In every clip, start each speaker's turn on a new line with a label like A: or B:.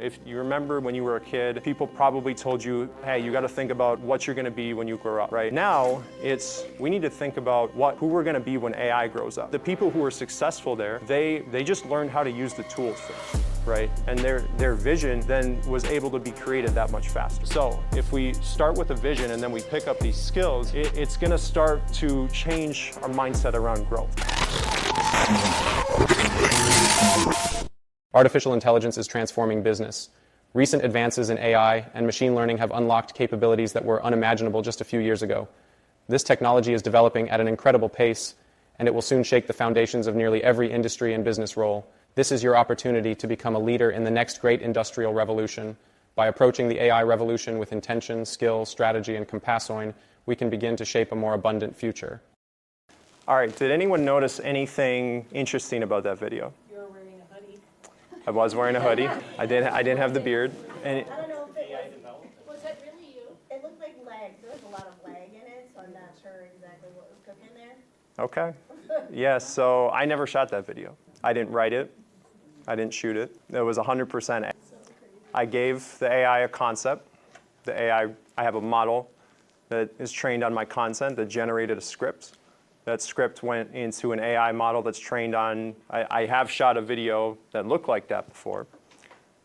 A: If you remember when you were a kid, people probably told you, hey, you got to think about what you're going to be when you grow up, right? Now, we need to think about who we're going to be when AI grows up. The people who were successful there, they just learned how to use the tools first, right? And their vision then was able to be created that much faster. So if we start with a vision and then we pick up these skills, it's going to start to change our mindset around growth.
B: Artificial intelligence is transforming business. Recent advances in AI and machine learning have unlocked capabilities that were unimaginable just a few years ago. This technology is developing at an incredible pace, and it will soon shake the foundations of nearly every industry and business role. This is your opportunity to become a leader in the next great industrial revolution. By approaching the AI revolution with intention, skill, strategy, and compassion, we can begin to shape a more abundant future.
A: All right, did anyone notice anything interesting about that video?
C: You were wearing a hoodie.
A: I was wearing a hoodie. I didn't have the beard. And
C: I don't know if it was that really you? It looked like lag. There was a lot of lag in it, so I'm not sure exactly what was cooking there.
A: okay. Yeah, so I never shot that video. I didn't write it. I didn't shoot it. It was 100%. I gave the AI a concept. I have a model that is trained on my content that generated a script. That script went into an AI model that's trained on, I have shot a video that looked like that before,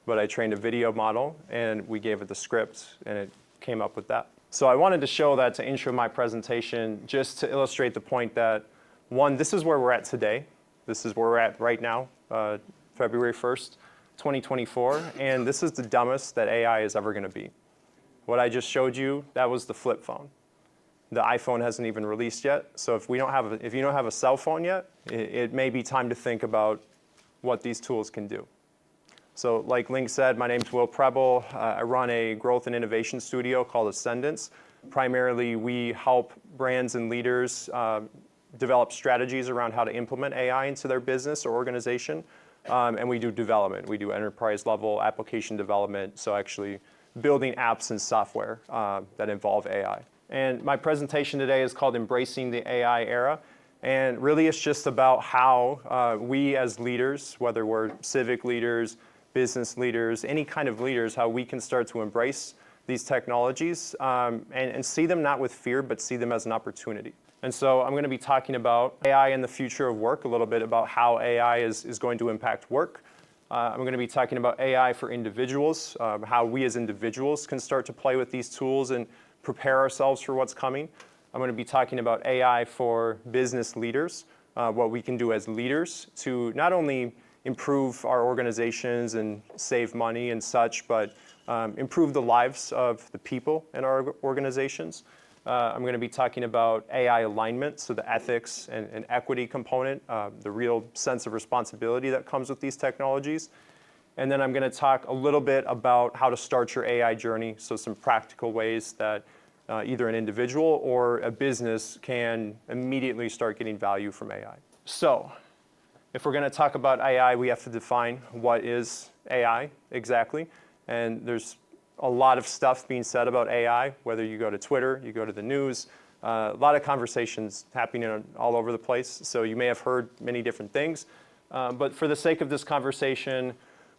A: but I trained a video model and we gave it the script and it came up with that. So I wanted to show that to intro my presentation just to illustrate the point that, one, this is where we're at today. This is where we're at right now, February 1st, 2024, and this is the dumbest that AI is ever going to be. What I just showed you, that was the flip phone. The iPhone hasn't even released yet, so if you don't have a cell phone yet, it may be time to think about what these tools can do. So like Link said, my name's Will Preble. I run a growth and innovation studio called ASCENDANCE. Primarily, we help brands and leaders develop strategies around how to implement AI into their business or organization, and we do development. We do enterprise-level application development, so actually building apps and software that involve AI. And my presentation today is called Embracing the AI Era. And really it's just about how we as leaders, whether we're civic leaders, business leaders, any kind of leaders, how we can start to embrace these technologies and see them not with fear, but see them as an opportunity. And so I'm going to be talking about AI and the future of work, a little bit about how AI is going to impact work. I'm going to be talking about AI for individuals, how we as individuals can start to play with these tools and prepare ourselves for what's coming. I'm going to be talking about AI for business leaders, what we can do as leaders to not only improve our organizations and save money and such, but improve the lives of the people in our organizations. I'm going to be talking about AI alignment, so the ethics and equity component, the real sense of responsibility that comes with these technologies. And then I'm going to talk a little bit about how to start your AI journey, so some practical ways that either an individual or a business can immediately start getting value from AI. So if we're going to talk about AI, we have to define what is AI exactly. And there's a lot of stuff being said about AI, whether you go to Twitter, you go to the news, a lot of conversations happening all over the place. So you may have heard many different things. But for the sake of this conversation,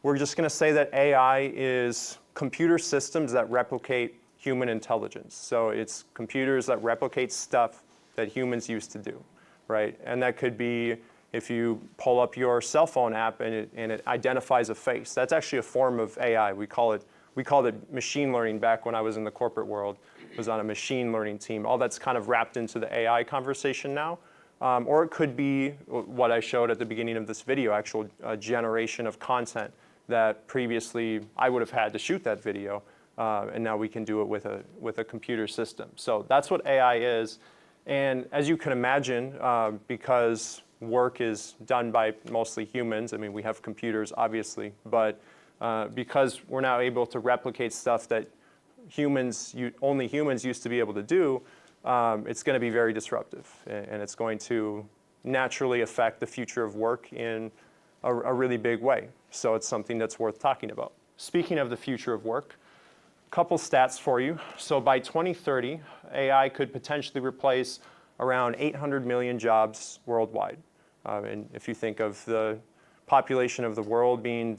A: we're just going to say that AI is computer systems that replicate human intelligence. So it's computers that replicate stuff that humans used to do, right? And that could be if you pull up your cell phone app and it identifies a face. That's actually a form of AI. We called it machine learning back when I was in the corporate world. I was on a machine learning team. All that's kind of wrapped into the AI conversation now. Or it could be what I showed at the beginning of this video, actual generation of content that previously I would have had to shoot that video, and now we can do it with a computer system. So that's what AI is. And as you can imagine, because work is done by mostly humans, I mean, we have computers, obviously, but because we're now able to replicate stuff that only humans used to be able to do, it's going to be very disruptive, and it's going to naturally affect the future of work in a really big way. So it's something that's worth talking about. Speaking of the future of work, a couple stats for you. So by 2030, AI could potentially replace around 800 million jobs worldwide. And if you think of the population of the world being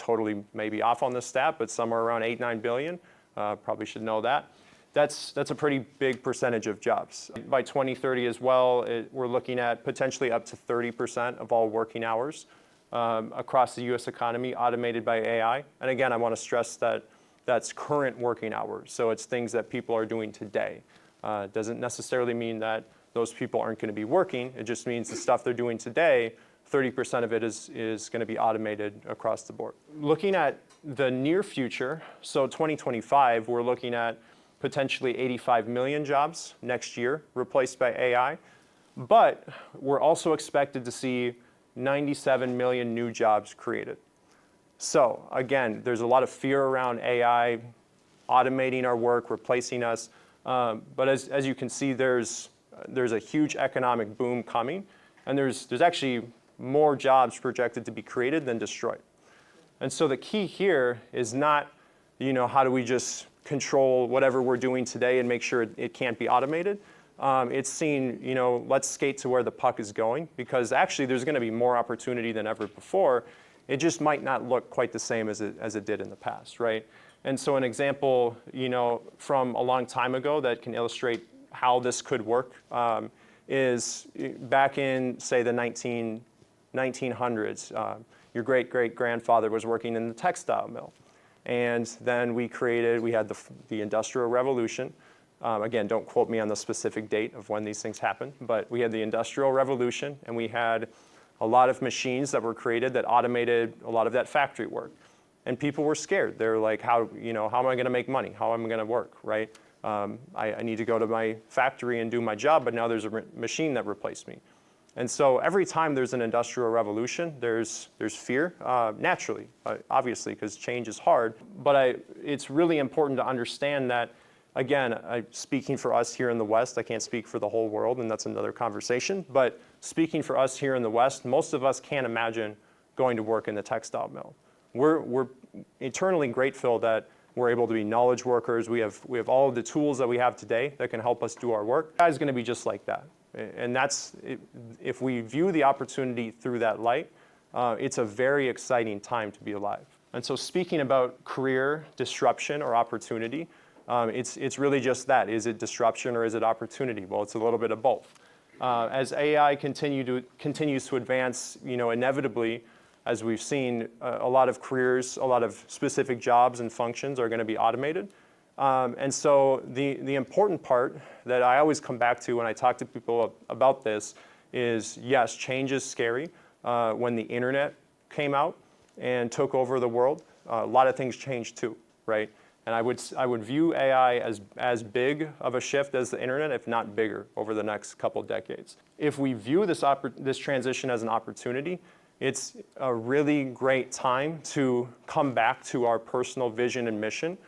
A: totally maybe off on the stat, but somewhere around 8-9 billion. Probably should know that. That's a pretty big percentage of jobs. By 2030 as well, we're looking at potentially up to 30% of all working hours across the US economy automated by AI. And again, I want to stress that that's current working hours. So it's things that people are doing today. Doesn't necessarily mean that those people aren't going to be working. It just means the stuff they're doing today, 30% of it is going to be automated across the board. Looking at the near future, so 2025, we're looking at potentially 85 million jobs next year replaced by AI. But we're also expected to see 97 million new jobs created. So again, there's a lot of fear around AI automating our work, replacing us. But as you can see, there's a huge economic boom coming. And there's actually more jobs projected to be created than destroyed. And so the key here is not, how do we just control whatever we're doing today and make sure it can't be automated. It's seen, let's skate to where the puck is going, because actually there's going to be more opportunity than ever before. It just might not look quite the same as it did in the past, right? And so an example, from a long time ago that can illustrate how this could work is back in, say, the 1900s. Your great-great-grandfather was working in the textile mill. And then we had the Industrial Revolution. Again, don't quote me on the specific date of when these things happened, but we had the Industrial Revolution, and we had a lot of machines that were created that automated a lot of that factory work. And people were scared. They're like, how am I going to make money? How am I going to work, right? I need to go to my factory and do my job, but now there's a machine that replaced me. And so every time there's an industrial revolution, there's fear, naturally, obviously, because change is hard. But it's really important to understand that, again, speaking for us here in the West, I can't speak for the whole world, and that's another conversation. But speaking for us here in the West, most of us can't imagine going to work in the textile mill. We're eternally grateful that we're able to be knowledge workers. We have all of the tools that we have today that can help us do our work. AI is going to be just like that. And if we view the opportunity through that light, it's a very exciting time to be alive. And so speaking about career disruption or opportunity, it's really just that. Is it disruption or is it opportunity? Well, it's a little bit of both. As AI continues to advance, inevitably, as we've seen, a lot of careers, a lot of specific jobs and functions are going to be automated. And so the important part that I always come back to when I talk to people about this is, yes, change is scary. When the internet came out and took over the world, a lot of things changed too, right? And I would view AI as big of a shift as the internet, if not bigger, over the next couple decades. If we view this transition as an opportunity, it's a really great time to come back to our personal vision and mission.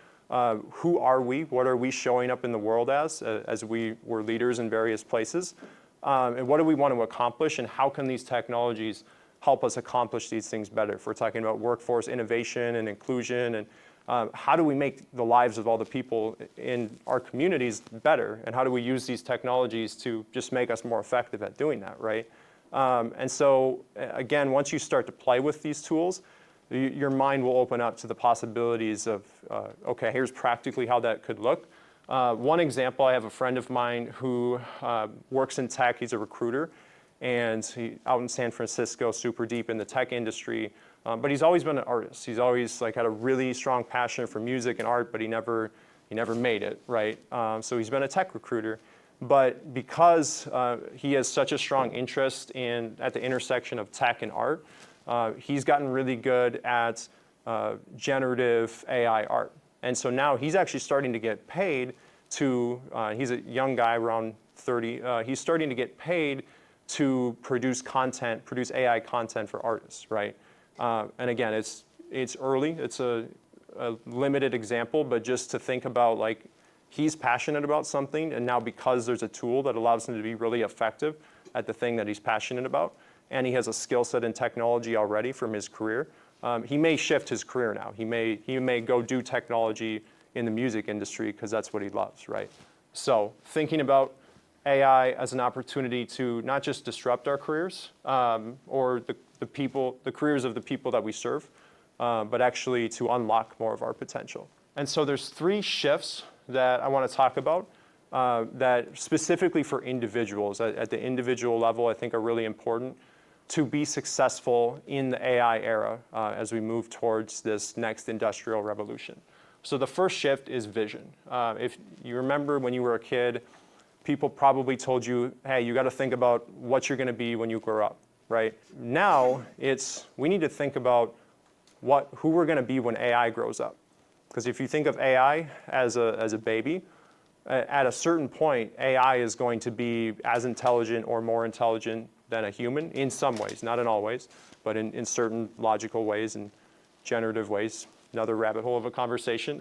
A: Who are we? What are we showing up in the world as we were leaders in various places? And what do we want to accomplish? And how can these technologies help us accomplish these things better? If we're talking about workforce innovation and inclusion, and how do we make the lives of all the people in our communities better? And how do we use these technologies to just make us more effective at doing that, right? And so, again, once you start to play with these tools, your mind will open up to the possibilities of, okay, here's practically how that could look. One example, I have a friend of mine who works in tech. He's a recruiter, and he's out in San Francisco, super deep in the tech industry. But he's always been an artist. He's always had a really strong passion for music and art, but he never made it, right? So he's been a tech recruiter. But because he has such a strong interest at the intersection of tech and art, he's gotten really good at generative AI art. And so now he's actually starting to get paid he's a young guy around 30, he's starting to get paid to produce AI content for artists, right? And again, it's early, it's a limited example, but just to think about he's passionate about something, and now because there's a tool that allows him to be really effective at the thing that he's passionate about, and he has a skill set in technology already from his career, he may shift his career now. He may go do technology in the music industry because that's what he loves, right? So thinking about AI as an opportunity to not just disrupt our careers or the careers of the people that we serve, but actually to unlock more of our potential. And so there's 3 shifts that I want to talk about that specifically for individuals at the individual level I think are really important to be successful in the AI era as we move towards this next industrial revolution. So the first shift is vision. If you remember when you were a kid, people probably told you, hey, you got to think about what you're going to be when you grow up, right? Now we need to think about who we're going to be when AI grows up. Because if you think of AI as a baby, at a certain point, AI is going to be as intelligent or more intelligent than a human in some ways, not in all ways, but in certain logical ways and generative ways, another rabbit hole of a conversation.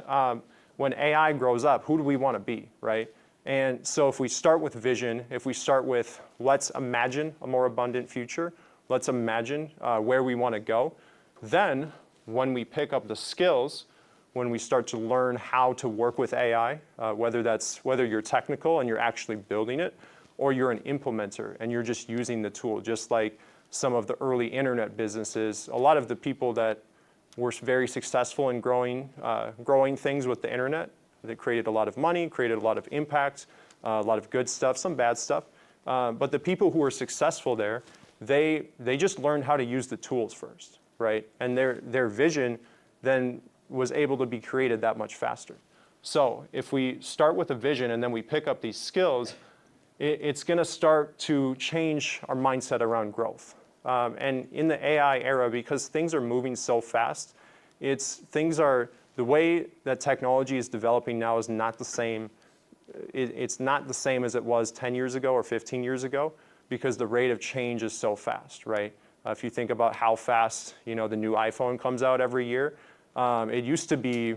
A: When AI grows up, who do we want to be, right? And so if we start with vision, if we start with let's imagine a more abundant future, let's imagine where we want to go, then when we pick up the skills, when we start to learn how to work with AI, whether you're technical and you're actually building it, or you're an implementer and you're just using the tool, just like some of the early internet businesses. A lot of the people that were very successful in growing things with the internet, that created a lot of money, created a lot of impact, a lot of good stuff, some bad stuff. But the people who were successful there, they just learned how to use the tools first, right? And their vision then was able to be created that much faster. So if we start with a vision and then we pick up these skills, it's going to start to change our mindset around growth. And in the AI era, because things are moving so fast, the way that technology is developing now is not the same. It's not the same as it was 10 years ago or 15 years ago, because the rate of change is so fast, right? If you think about how fast the new iPhone comes out every year, it used to be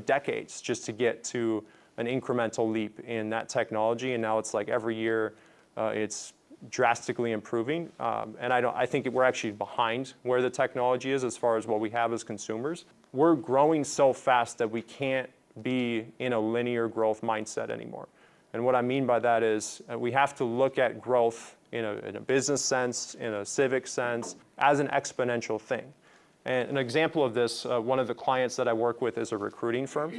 A: decades just to get to an incremental leap in that technology, and now it's like every year it's drastically improving. And I think we're actually behind where the technology is as far as what we have as consumers. We're growing so fast that we can't be in a linear growth mindset anymore. And what I mean by that is we have to look at growth in a business sense, in a civic sense, as an exponential thing. And an example of this, one of the clients that I work with is a recruiting firm,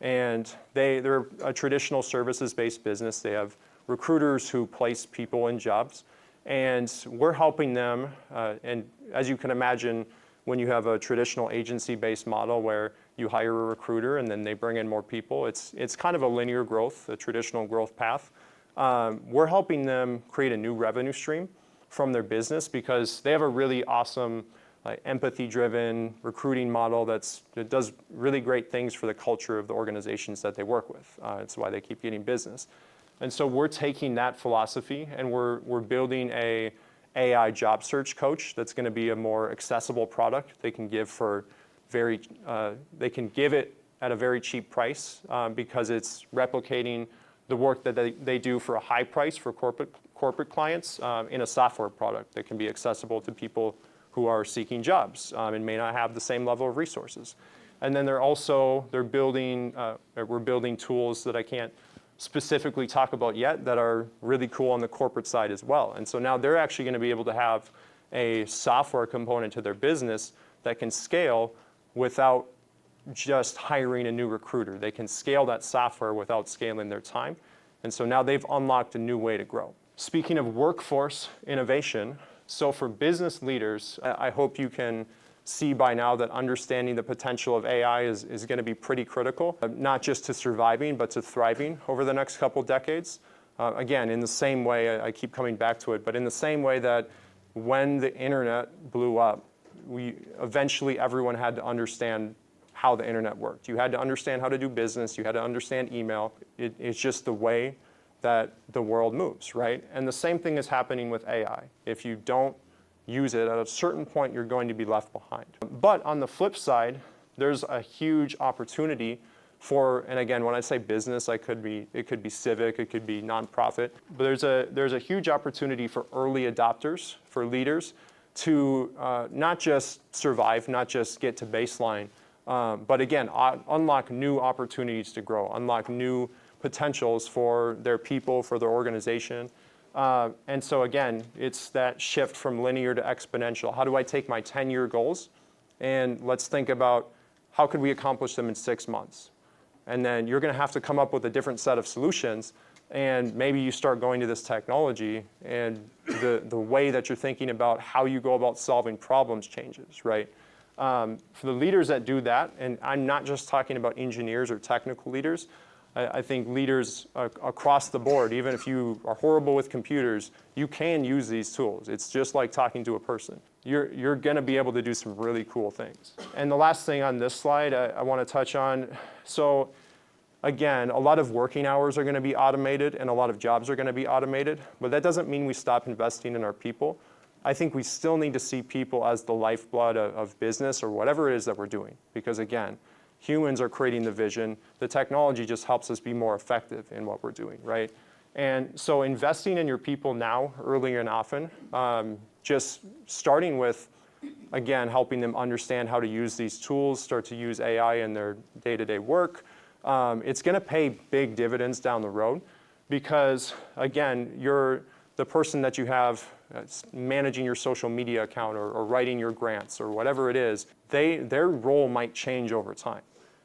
A: and they're a traditional services-based business. They have recruiters who place people in jobs, and we're helping them. And as you can imagine, when you have a traditional agency-based model where you hire a recruiter and then they bring in more people, it's kind of a linear growth, a traditional growth path. We're helping them create a new revenue stream from their business because they have a really awesome empathy-driven recruiting model that does really great things for the culture of the organizations that they work with. It's why they keep getting business. And so we're taking that philosophy and we're building a AI job search coach that's going to be a more accessible product. They can give they can give it at a very cheap price because it's replicating the work that they do for a high price for corporate clients in a software product that can be accessible to people who are seeking jobs and may not have the same level of resources. And then we're building tools that I can't specifically talk about yet that are really cool on the corporate side as well. And so now they're actually going to be able to have a software component to their business that can scale without just hiring a new recruiter. They can scale that software without scaling their time. And so now they've unlocked a new way to grow. Speaking of workforce innovation, so for business leaders, I hope you can see by now that understanding the potential of AI is going to be pretty critical, not just to surviving, but to thriving over the next couple decades. Again, in the same way, I keep coming back to it, but in the same way that when the internet blew up, eventually everyone had to understand how the internet worked. You had to understand how to do business. You had to understand email. It's just the way that the world moves, right? And the same thing is happening with AI. If you don't use it, at a certain point, you're going to be left behind. But on the flip side, there's a huge opportunity for, and again, when I say business, it could be civic, it could be nonprofit, but there's a huge opportunity for early adopters, for leaders, to not just survive, not just get to baseline, but again, unlock new opportunities to grow, unlock new potentials for their people, for their organization. And so again, it's that shift from linear to exponential. How do I take my 10-year goals and let's think about how could we accomplish them in 6 months. And then you're going to have to come up with a different set of solutions, and maybe you start going to this technology, and the way that you're thinking about how you go about solving problems changes, right? For the leaders that do that, and I'm not just talking about engineers or technical leaders, I think leaders across the board, even if you are horrible with computers, you can use these tools. It's just like talking to a person. You're going to be able to do some really cool things. And the last thing on this slide I want to touch on, so again, a lot of working hours are going to be automated and a lot of jobs are going to be automated, but that doesn't mean we stop investing in our people. I think we still need to see people as the lifeblood of business or whatever it is that we're doing, because again, humans are creating the vision. The technology just helps us be more effective in what we're doing, right? And so investing in your people now, early and often, just starting with, again, helping them understand how to use these tools, start to use AI in their day-to-day work. It's going to pay big dividends down the road because, again, the person that you have managing your social media account or writing your grants or whatever it is, their role might change over time.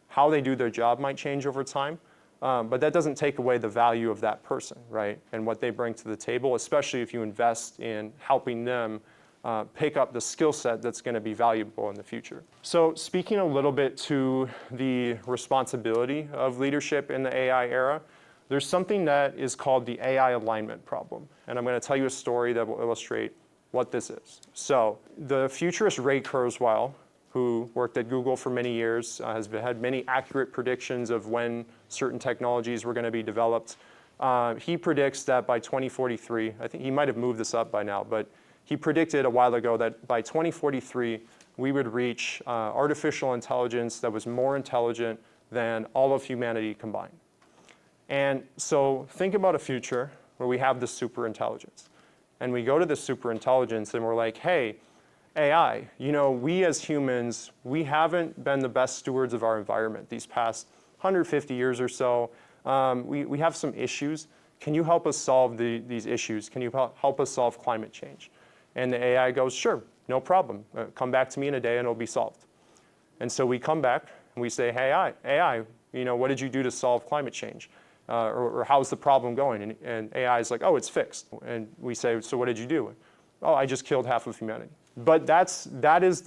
A: How they do their job might change over time, but that doesn't take away the value of that person, right? And what they bring to the table, especially if you invest in helping them pick up the skill set that's going to be valuable in the future. So speaking a little bit to the responsibility of leadership in the AI era, there's something that is called the AI alignment problem. And I'm going to tell you a story that will illustrate what this is. So the futurist Ray Kurzweil, who worked at Google for many years, has had many accurate predictions of when certain technologies were going to be developed. He predicts that by 2043, I think he might have moved this up by now, but he predicted a while ago that by 2043, we would reach artificial intelligence that was more intelligent than all of humanity combined. And so think about a future where we have this superintelligence. And we go to this superintelligence and we're like, hey, AI, we as humans, we haven't been the best stewards of our environment these past 150 years or so. We have some issues. Can you help us solve these issues? Can you help us solve climate change? And the AI goes, sure, no problem. Come back to me in a day and it'll be solved. And so we come back and we say, hey, AI, what did you do to solve climate change? Or how's the problem going? And AI is like, oh, it's fixed. And we say, so what did you do? Oh, I just killed half of humanity. But that is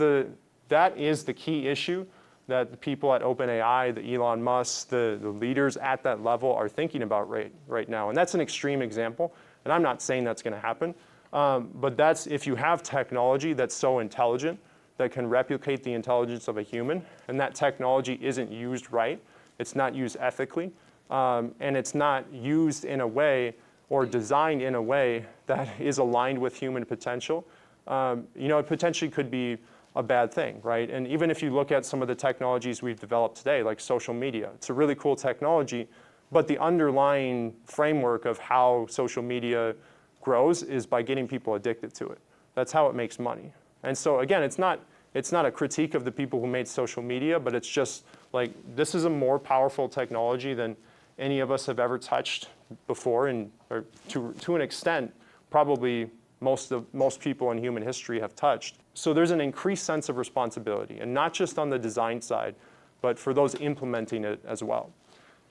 A: the key issue that the people at OpenAI, the Elon Musk, the leaders at that level are thinking about right now. And that's an extreme example. And I'm not saying that's going to happen. But that's if you have technology that's so intelligent that can replicate the intelligence of a human, and that technology isn't used right, it's not used ethically, and it's not used in a way or designed in a way that is aligned with human potential, it potentially could be a bad thing, right? And even if you look at some of the technologies we've developed today, like social media, it's a really cool technology, but the underlying framework of how social media grows is by getting people addicted to it. That's how it makes money. And so again, it's not a critique of the people who made social media, but it's just like this is a more powerful technology than any of us have ever touched before, or to an extent, probably most people in human history have touched. So there's an increased sense of responsibility, and not just on the design side, but for those implementing it as well.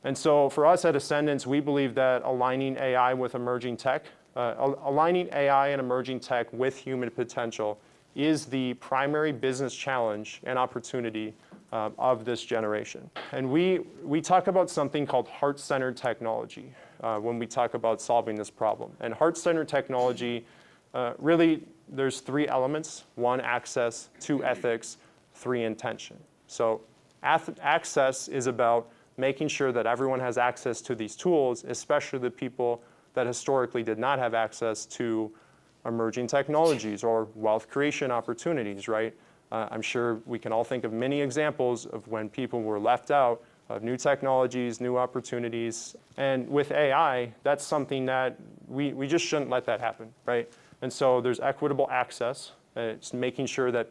A: And so for us at Ascendance, we believe that aligning AI with emerging tech, aligning AI and emerging tech with human potential is the primary business challenge and opportunity of this generation. And we talk about something called heart-centered technology when we talk about solving this problem. And heart-centered technology, really, there's 3 elements: 1, access; 2, ethics; 3, intention. So access is about making sure that everyone has access to these tools, especially the people that historically did not have access to emerging technologies or wealth creation opportunities, right? I'm sure we can all think of many examples of when people were left out of new technologies, new opportunities. And with AI, that's something that we just shouldn't let that happen, right? And so there's equitable access. It's making sure that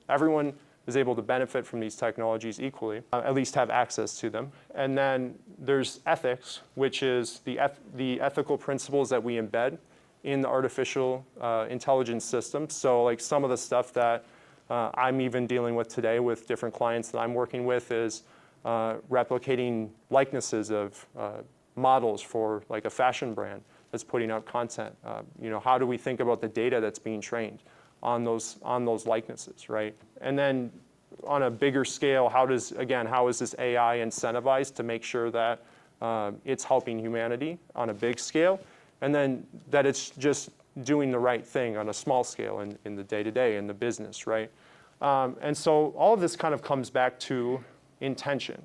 A: everyone is able to benefit from these technologies equally, at least have access to them. And then there's ethics, which is the ethical principles that we embed in the artificial intelligence system. So like some of the stuff that I'm even dealing with today with different clients that I'm working with is replicating likenesses of models for like a fashion brand that's putting out content. How do we think about the data that's being trained on those likenesses, right? And then on a bigger scale, how is this AI incentivized to make sure that it's helping humanity on a big scale, and then that it's just doing the right thing on a small scale in the day-to-day, in the business, right? And so all of this kind of comes back to intention.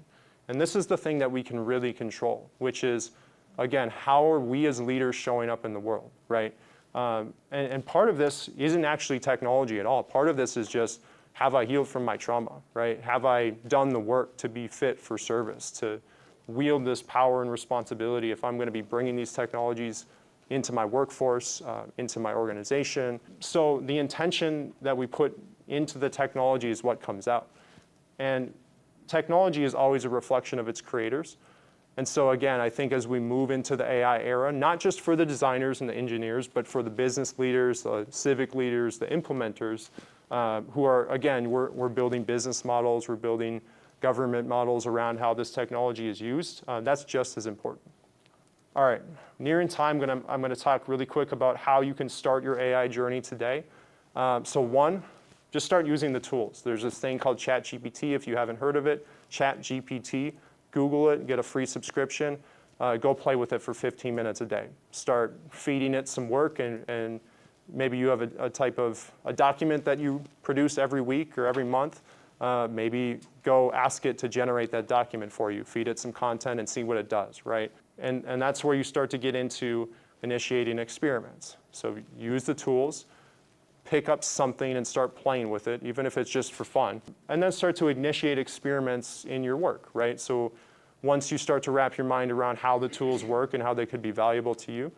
A: And this is the thing that we can really control, which is, again, how are we as leaders showing up in the world, right? And part of this isn't actually technology at all. Part of this is just, have I healed from my trauma, right? Have I done the work to be fit for service, to wield this power and responsibility if I'm going to be bringing these technologies into my workforce, into my organization. So the intention that we put into the technology is what comes out. And technology is always a reflection of its creators. And so again, I think as we move into the AI era, not just for the designers and the engineers, but for the business leaders, the civic leaders, the implementers, who are, again, we're building business models, we're building government models around how this technology is used. That's just as important. All right, nearing time, I'm gonna talk really quick about how you can start your AI journey today. So one, just start using the tools. There's this thing called ChatGPT, if you haven't heard of it, ChatGPT. Google it, get a free subscription, go play with it for 15 minutes a day. Start feeding it some work, and maybe you have a document that you produce every week or every month. Maybe go ask it to generate that document for you. Feed it some content and see what it does, right? And that's where you start to get into initiating experiments. So use the tools, pick up something and start playing with it, even if it's just for fun. And then start to initiate experiments in your work, right? So once you start to wrap your mind around how the tools work and how they could be valuable to you,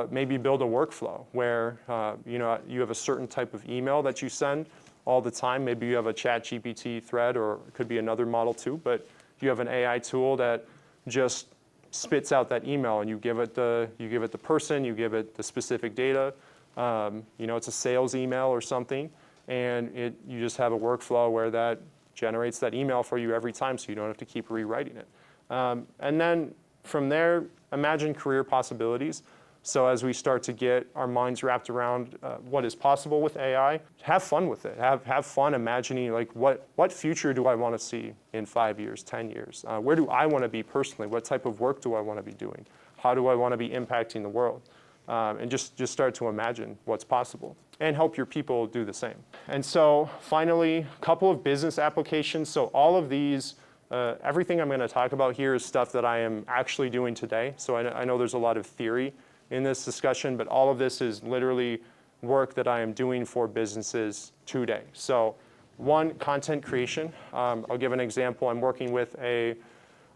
A: maybe build a workflow where you have a certain type of email that you send all the time. Maybe you have a ChatGPT thread, or it could be another model too, but you have an AI tool that just spits out that email, and you give it the person, you give it the specific data. It's a sales email or something, and you just have a workflow where that generates that email for you every time, so you don't have to keep rewriting it. And then from there, imagine career possibilities. So as we start to get our minds wrapped around what is possible with AI, have fun with it. Have fun imagining, like, what future do I want to see in 5 years, 10 years? Where do I want to be personally? What type of work do I want to be doing? How do I want to be impacting the world? And just start to imagine what's possible, and help your people do the same. And so finally, a couple of business applications. So all of these, everything I'm going to talk about here is stuff that I am actually doing today. So I know there's a lot of theory in this discussion, but all of this is literally work that I am doing for businesses today. So one, content creation. I'll give an example. I'm working with a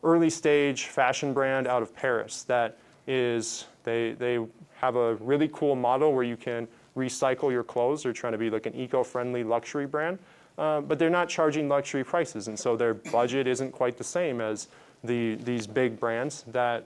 A: early stage fashion brand out of Paris that is, they have a really cool model where you can recycle your clothes. They're trying to be like an eco-friendly luxury brand, but they're not charging luxury prices, and so their budget isn't quite the same as these big brands that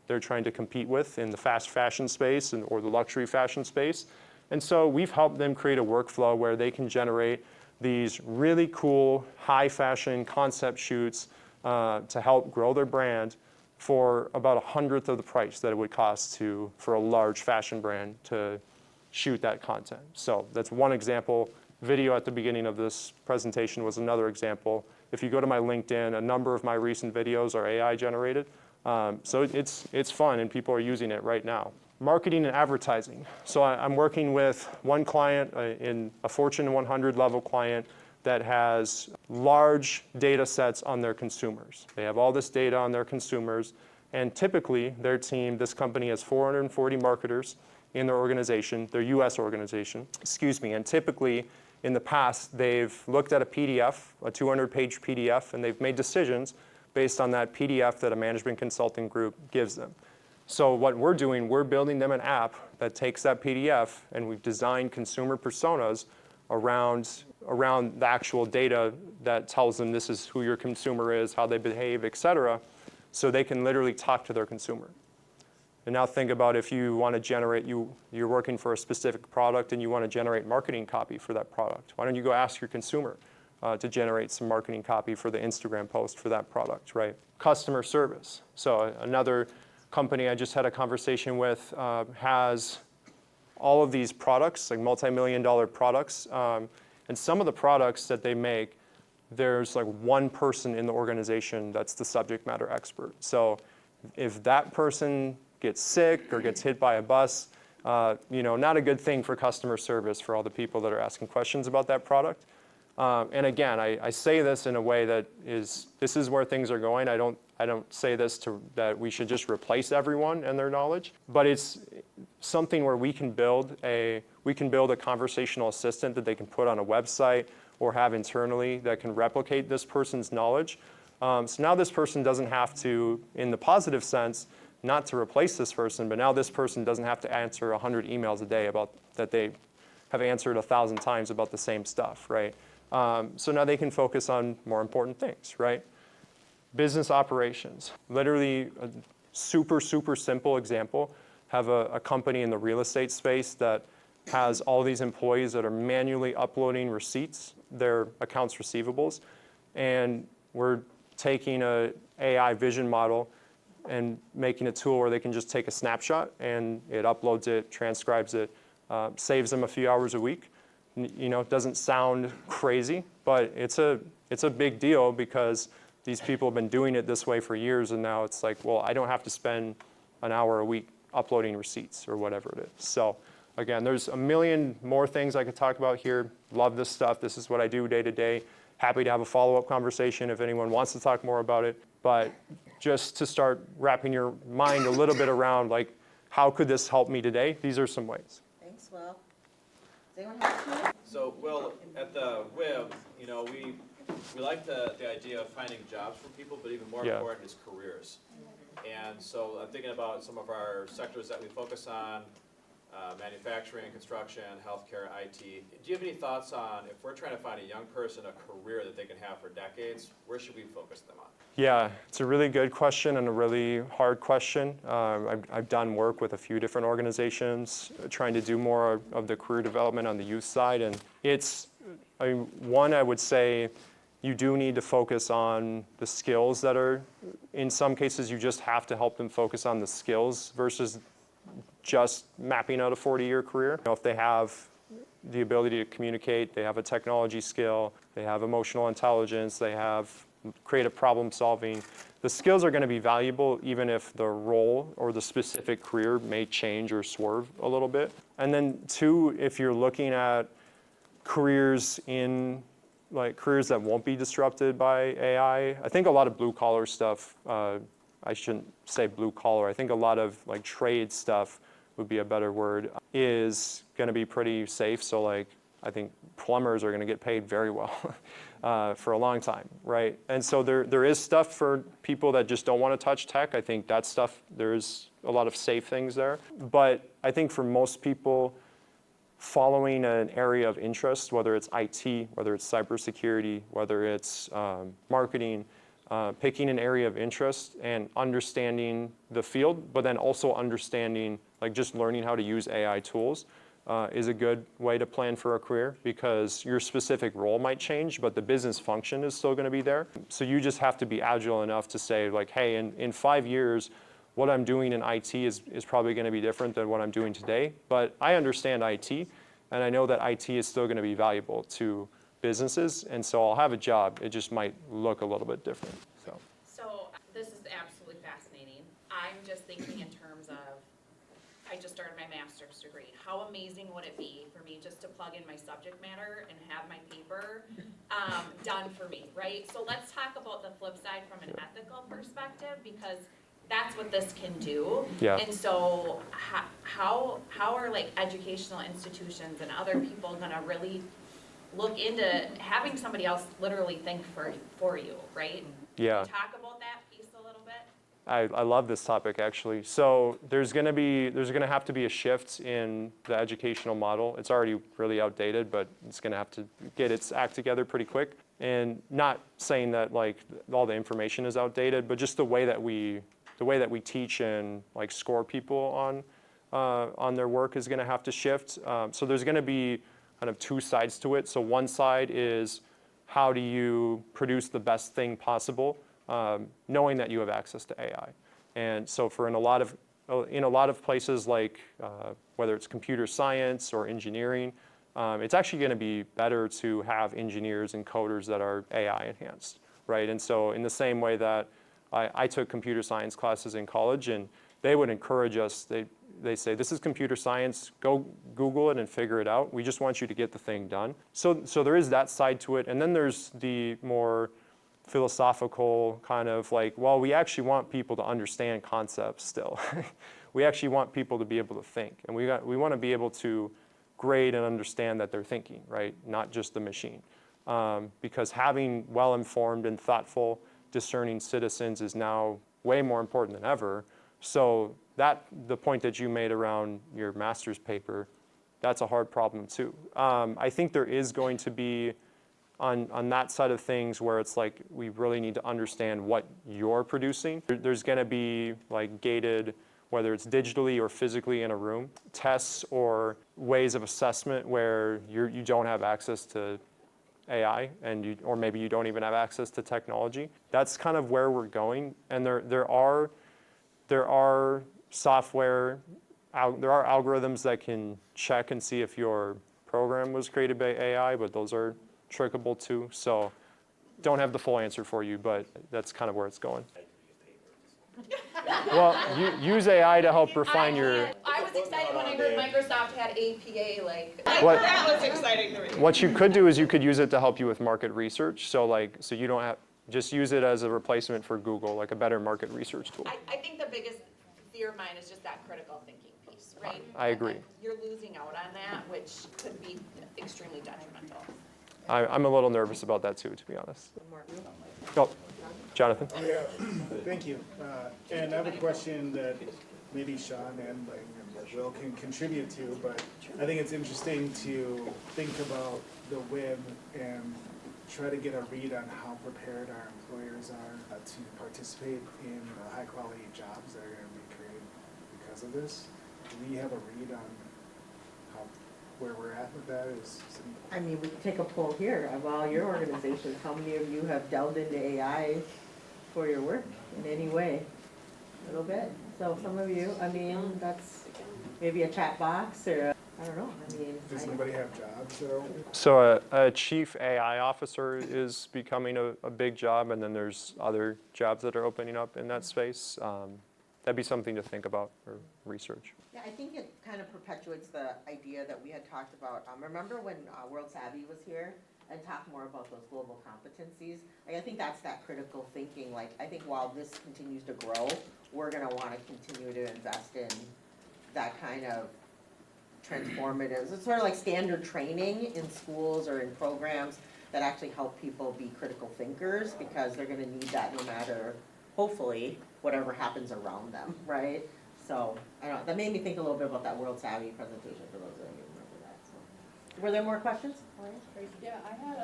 A: they're trying to compete with in the fast fashion space or the luxury fashion space. And so we've helped them create a workflow where they can generate these really cool high fashion concept shoots to help grow their brand for about 1/100th of the price that it would cost for a large fashion brand to shoot that content. So that's one example. Video at the beginning of this presentation was another example. If you go to my LinkedIn, a number of my recent videos are AI generated. So it's fun, and people are using it right now. Marketing and advertising. So I'm working with one client, in a Fortune 100 level client, that has large data sets on their consumers. They have all this data on their consumers, and typically their team, this company has 440 marketers in their organization, their US organization, and typically in the past they've looked at a PDF, a 200-page PDF, and they've made decisions based on that PDF that a management consulting group gives them. So what we're doing, we're building them an app that takes that PDF, and we've designed consumer personas around the actual data that tells them this is who your consumer is, how they behave, et cetera, so they can literally talk to their consumer. And now think about if you want to generate, you're working for a specific product and you want to generate marketing copy for that product. Why don't you go ask your consumer to generate some marketing copy for the Instagram post for that product, right? Customer service. So another company I just had a conversation with has all of these products, like multi-million-dollar products. And some of the products that they make, there's like one person in the organization that's the subject matter expert. So if that person gets sick or gets hit by a bus, not a good thing for customer service for all the people that are asking questions about that product. And again, I say this in a way that this is where things are going. I don't say this that we should just replace everyone and their knowledge, but it's something where we can build a conversational assistant that they can put on a website or have internally that can replicate this person's knowledge. So now this person doesn't have to, in the positive sense, not to replace this person, but now this person doesn't have to answer 100 emails a day that they have answered 1,000 times about the same stuff, right? So now they can focus on more important things, right? Business operations. Literally a super, super simple example. Have a company in the real estate space that has all these employees that are manually uploading receipts, their accounts receivables, and we're taking a AI vision model and making a tool where they can just take a snapshot and it uploads it, transcribes it, saves them a few hours a week. It doesn't sound crazy, but it's a big deal because these people have been doing it this way for years, and now it's like, well, I don't have to spend an hour a week uploading receipts or whatever it is. So again, there's a million more things I could talk about here. Love this stuff. This is what I do day to day. Happy to have a follow-up conversation if anyone wants to talk more about it. But just to start wrapping your mind a little bit around, like, how could this help me today? These are some ways.
C: Thanks, Will. Does anyone have a comment?
D: So, Will, at the WIB, we like the idea of finding jobs for people, but even more important is careers. And so I'm thinking about some of our sectors that we focus on, manufacturing, construction, healthcare, IT. Do you have any thoughts on, if we're trying to find a young person a career that they can have for decades, where should we focus them on?
A: Yeah, it's a really good question and a really hard question. I've done work with a few different organizations trying to do more of the career development on the youth side. And I would say you do need to focus on the skills that are, in some cases, you just have to help them focus on the skills versus just mapping out a 40-year career. If they have the ability to communicate, they have a technology skill, they have emotional intelligence, they have creative problem solving, the skills are going to be valuable even if the role or the specific career may change or swerve a little bit. And then two, if you're looking at careers that won't be disrupted by AI, I think a lot of blue collar stuff, I shouldn't say blue collar, I think a lot of trade stuff would be a better word, is going to be pretty safe. So I think plumbers are going to get paid very well for a long time, right? And so there is stuff for people that just don't want to touch tech. I think that stuff, there's a lot of safe things there. But I think for most people, following an area of interest, whether it's IT, whether it's cybersecurity, whether it's marketing, picking an area of interest and understanding the field, but then also understanding, just learning how to use AI tools is a good way to plan for a career, because your specific role might change, but the business function is still going to be there. So you just have to be agile enough to say, hey, in 5 years, what I'm doing in IT is probably going to be different than what I'm doing today. But I understand IT, and I know that IT is still going to be valuable to businesses, and so I'll have a job. It just might look a little bit different.
E: So this is absolutely fascinating. I'm just thinking in terms of, I just started my master's degree. How amazing would it be for me just to plug in my subject matter and have my paper done for me, right? So let's talk about the flip side from an ethical perspective, because that's what this can do.
A: Yeah.
E: And so how are educational institutions and other people going to really look into having somebody else literally think for you, right?
A: Yeah.
E: Talk about that piece a little bit.
A: I love this topic, actually. So there's going to have to be a shift in the educational model. It's already really outdated, but it's going to have to get its act together pretty quick. And not saying that all the information is outdated, but just the way that we the way that we teach and like score people on their work is going to have to shift. So there's going to be kind of two sides to it. So one side is how do you produce the best thing possible, knowing that you have access to AI. And so in a lot of places like whether it's computer science or engineering, it's actually going to be better to have engineers and coders that are AI enhanced, right? And so in the same way that I took computer science classes in college, and they would encourage us, they say, this is computer science, go Google it and figure it out. We just want you to get the thing done. So there is that side to it. And then there's the more philosophical kind of like, well, we actually want people to understand concepts still. We actually want people to be able to think. And we want to be able to grade and understand that they're thinking, right? Not just the machine. Because having well-informed and thoughtful, discerning citizens is now way more important than ever. So the point that you made around your master's paper, that's a hard problem too. I think there is going to be on that side of things where it's like we really need to understand what you're producing. There's going to be like gated, whether it's digitally or physically in a room, tests or ways of assessment where you don't have access to AI or maybe you don't even have access to technology. That's kind of where we're going. And there are software, there are algorithms that can check and see if your program was created by AI, but those are trickable too. So don't have the full answer for you, but that's kind of where it's going. Well, use AI to help refine your...
E: I was excited when I heard Microsoft had APA,
F: That was exciting to me.
A: What you could do is you could use it to help you with market research. So you don't have, just use it as a replacement for Google, like a better market research tool.
E: I think the biggest fear of mine is just that critical thinking piece, right?
A: I agree.
E: You're losing out on that, which could be extremely detrimental.
A: I'm a little nervous about that too, to be honest. Oh, Jonathan?
G: Yeah, thank you. And I have a question that maybe Sean and Will can contribute to, but I think it's interesting to think about the web and try to get a read on how prepared our employers are to participate in high-quality jobs that are going to be created because of this. Do we have a read on where we're at with that?
F: I mean, we can take a poll here of all your organizations. How many of you have delved into AI for your work in any way? A little bit. So some of you, I mean, that's maybe a chat box or I don't know. I mean,
G: does anybody have jobs though?
A: So a chief AI officer is becoming a big job, and then there's other jobs that are opening up in that space. That'd be something to think about or research.
F: yeah, I think it kind of perpetuates the idea that we had talked about. Remember when World Savvy was here and talked more about those global competencies? I think that's that critical thinking. Like, I think while this continues to grow, we're going to want to continue to invest in that kind of transformative, it's sort of like standard training in schools or in programs that actually help people be critical thinkers, because they're going to need that no matter, hopefully, whatever happens around them, right? So, I don't know, that made me think a little bit about that World Savvy presentation for those of you who remember that. So. Were there more questions?
H: Yeah, I had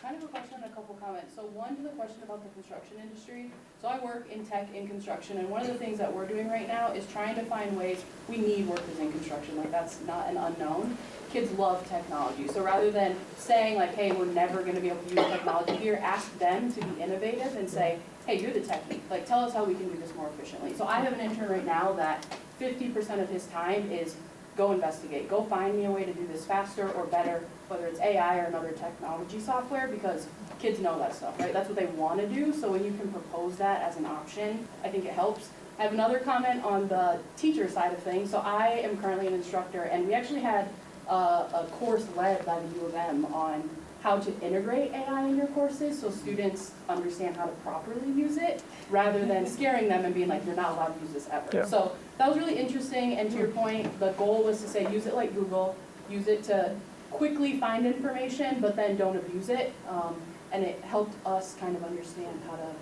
H: kind of a question and a couple comments. So one to the question about the construction industry. So I work in tech in construction, and one of the things that we're doing right now is trying to find ways, we need workers in construction, like that's not an unknown. Kids love technology. So rather than saying like, hey, we're never gonna be able to use technology here, ask them to be innovative and say, hey, you're the techie, like tell us how we can do this more efficiently. So I have an intern right now that 50% of his time is go investigate, go find me a way to do this faster or better, whether it's AI or another technology software, because kids know that stuff, right? That's what they want to do, so when you can propose that as an option, I think it helps. I have another comment on the teacher side of things. So I am currently an instructor, and we actually had a course led by the U of M on how to integrate AI in your courses so students understand how to properly use it, rather than scaring them and being like, you're not allowed to use this ever.
A: Yeah.
H: So that was really interesting, and to your point, the goal was to say use it like Google, use it to quickly find information, but then don't abuse it. And it helped us kind of understand how to